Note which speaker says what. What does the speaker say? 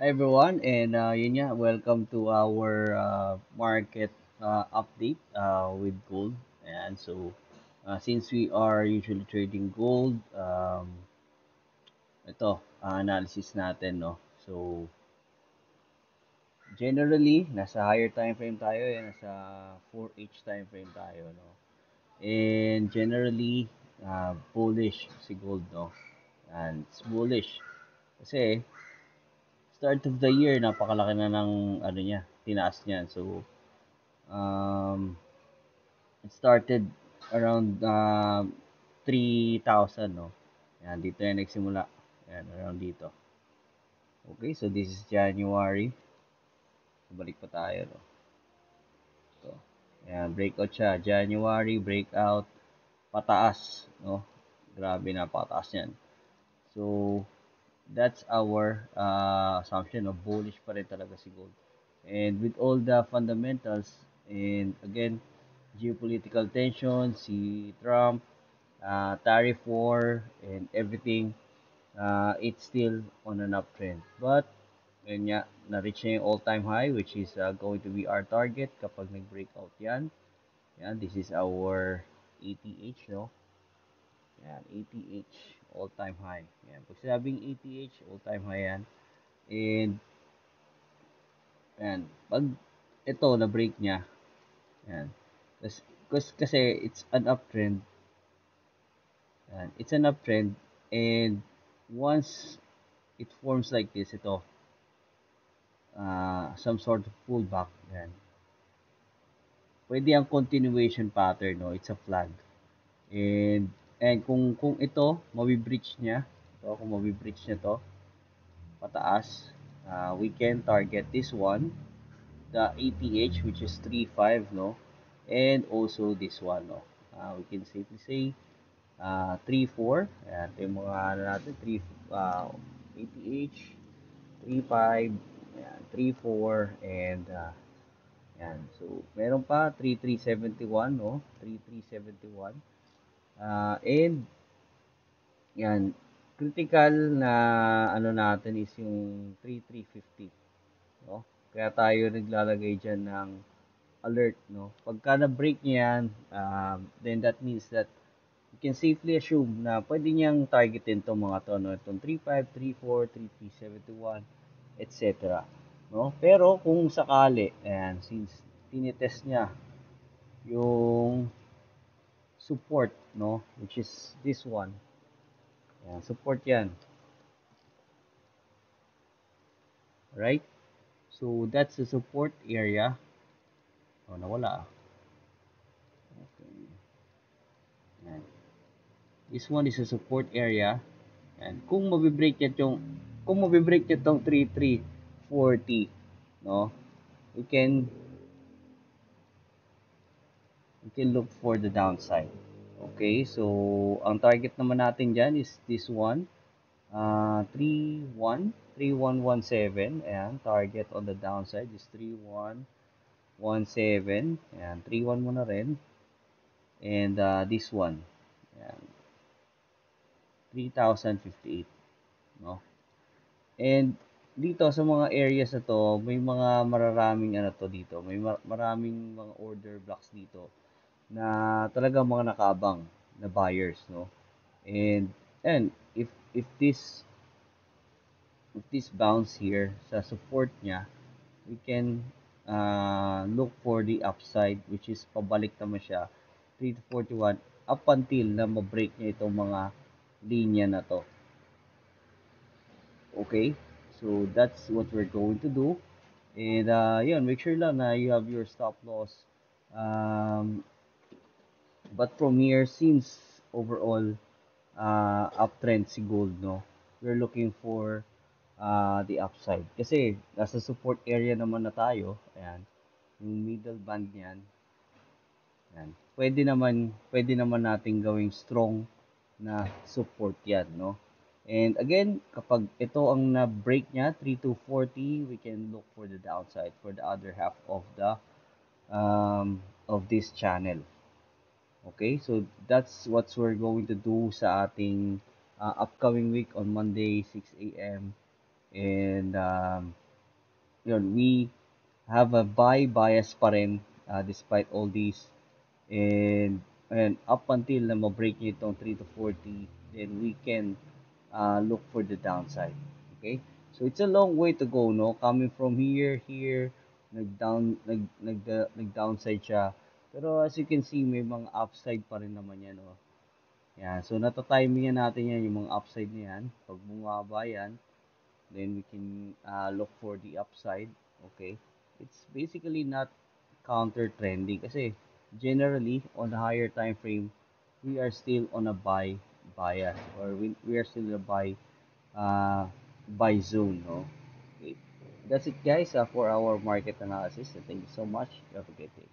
Speaker 1: Hi everyone, and yun nga, welcome to our market update with gold. And so, since we are usually trading gold, ito, analysis natin, no? So, generally, nasa higher time frame tayo, nasa 4H time frame tayo, no? And generally, bullish si gold, no? And it's bullish kasi start of the year, napakalaki na ng ano niya, tinaas niya. So, it started around 3,000, no? Yan, dito yan nagsimula. Yan, around dito. Okay, so this is January. Balik pa tayo, no? So, yan, breakout siya. January, breakout, pataas, no? Grabe na, pataas yan. So, that's our assumption of bullish pa rin talaga si gold. And with all the fundamentals, and again, geopolitical tension, si Trump, tariff war, and everything, it's still on an uptrend. But, yun nga, na-reach niya yung all-time high, which is going to be our target kapag nag-breakout yan. Yan, this is our ATH, no? Yan, ATH, all-time high. Yan, pag sinabing ATH, all-time high yan. And, yan, pag ito, na-break niya, yan, kasi it's an uptrend, yan, it's an uptrend, and once it forms like this, ito, some sort of pullback, yan. Pwede ang continuation pattern, no? It's a flag. And kung ito, mabi-breach niya, ito, kung mabi-breach niya to, pataas, we can target this one, the ATH, which is 3.5, no? And also this one, no? We can safely say 3.4. Ayan, ito yung mga ano natin, 3, ATH, 3.5, ayan, 3.4, and yan. So, meron pa 3371, no? 3371. And yan, critical na ano natin is yung 3350, no? Kaya tayo naglalagay diyan ng alert, no? Pagka na-break niya yan, then that means that you can safely assume na pwede niyang targetin itong mga to, no? Itong 35, 34, 3371, etc. No? Pero kung sakali, ayan, since tinitest niya yung support, no, which is this one, ayan, support yan, right? So that's the support area. Oh, nawala. Okay. Ayan. This one is a support area, and kung mabibreak niya tong 3340, no, we can look for the downside. Okay, so ang target naman natin dyan is this one, 3117. Ayan, target on the downside is 3117. Ayan, 31 mo na rin. And this one, ayan, 3058, no? And dito sa mga areas na to, may mga mararaming ano to dito, may maraming mga order blocks dito na talaga mga nakabang na buyers, no? And if this bounce here sa support niya, we can look for the upside, which is pabalik naman siya 3 to 41 up until na ma-break niya itong mga linya na to. Okay, so that's what we're going to do. And yun, make sure lang na you have your stop loss. um, but from here, since overall uptrend si gold, no, we're looking for the upside. Kasi nasa support area naman na tayo. Ayan, yung middle band niyan. Ayan. Pwede naman nating gawing strong na support yan, no? And again, kapag ito ang na-break niya, 3240, we can look for the downside for the other half of this channel. Okay, so that's what we're going to do sa ating upcoming week on Monday, 6 a.m. And yun, we have a buy bias pa rin despite all these. And up until na ma-break nyo itong 3 to 40, then we can look for the downside. Okay? So it's a long way to go, no? Coming from here, nag-downside siya. Pero as you can see, may mga upside pa rin naman yan, no? Yan. So natatimingan natin yan, yung mga upside na yan. Pag bumaba yan, then we can look for the upside. Okay? It's basically not counter trending kasi generally on the higher time frame we are still on a buy bias, or we are still in a uh, buy zone, no? Okay. That's it, guys, for our market analysis. Thank you so much. You have a great day.